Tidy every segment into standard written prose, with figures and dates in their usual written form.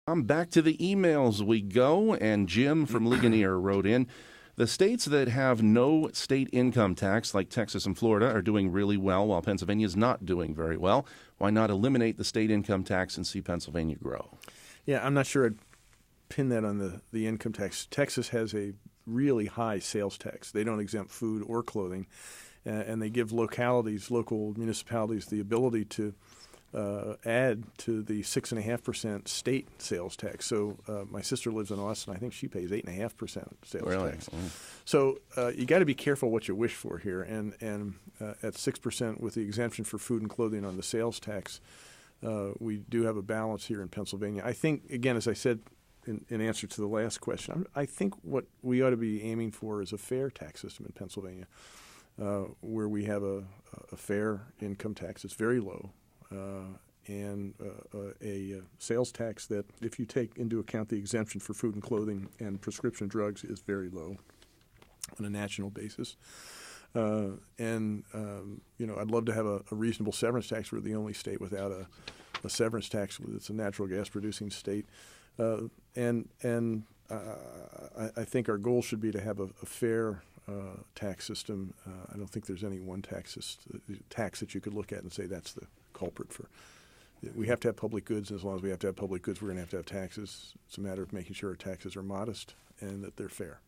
Back to the emails we go, and Jim from Ligonier wrote in, the states that have no state income tax, like Texas and Florida, are doing really well, while Pennsylvania is not doing very well. Why not eliminate the state income tax and see Pennsylvania grow? Yeah, I'm not sure I'd pin that on the income tax. Texas has a really high sales tax. They don't exempt food or clothing, and they give local municipalities the ability to add to the 6.5% state sales tax. So my sister lives in Austin. I think she pays 8.5% sales tax. So you got to be careful what you wish for here. And at 6% with the exemption for food and clothing on the sales tax, we do have a balance here in Pennsylvania. I think, again, as I said in answer to the last question, I think what we ought to be aiming for is a fair tax system in Pennsylvania, where we have a fair income tax that's very low, and a sales tax that, if you take into account the exemption for food and clothing and prescription drugs, is very low on a national basis. I'd love to have a reasonable severance tax. We're the only state without a severance tax. It's a natural gas producing state. I think our goal should be to have a fair tax system. I don't think there's any one tax that you could look at and say that's the culprit for. We have to have public goods, and as long as we have to have public goods, we're going to have taxes. It's a matter of making sure our taxes are modest and that they're fair.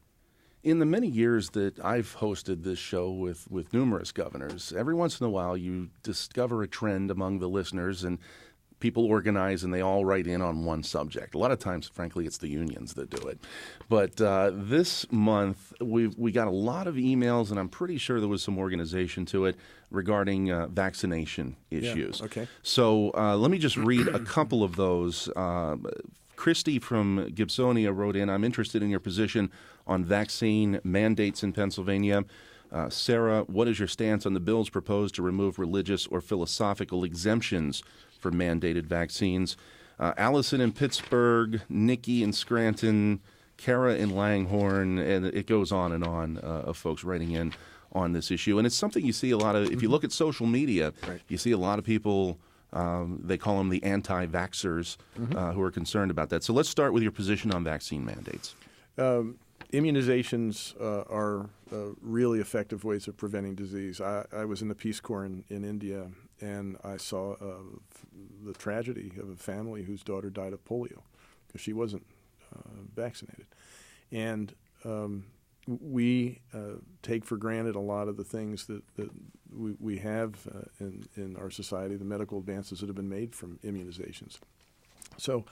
In the many years that I've hosted this show with numerous governors, every once in a while you discover a trend among the listeners, and people organize and they all write in on one subject. A lot of times, frankly, it's the unions that do it. But this month, we got a lot of emails, and I'm pretty sure there was some organization to it regarding vaccination issues. Yeah, okay. So let me just read a couple of those. Christy from Gibsonia wrote in, I'm interested in your position on vaccine mandates in Pennsylvania. Sarah, what is your stance on the bills proposed to remove religious or philosophical exemptions for mandated vaccines? Allison in Pittsburgh, Nikki in Scranton, Kara in Langhorne, and it goes on and on of folks writing in on this issue. And it's something you see a lot of, if you look at social media, right, you see a lot of people, they call them the anti-vaxxers, who are concerned about that. So let's start with your position on vaccine mandates. Immunizations are really effective ways of preventing disease. I was in the Peace Corps in India, and I saw the tragedy of a family whose daughter died of polio because she wasn't vaccinated. And we take for granted a lot of the things that we have in our society, the medical advances that have been made from immunizations. So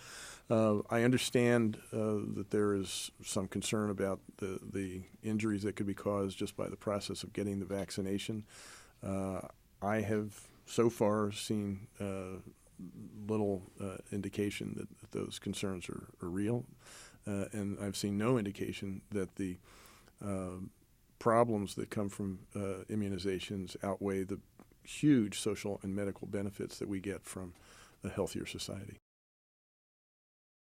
I understand that there is some concern about the injuries that could be caused just by the process of getting the vaccination. I have so far seen little indication that those concerns are real, and I've seen no indication that the problems that come from immunizations outweigh the huge social and medical benefits that we get from a healthier society.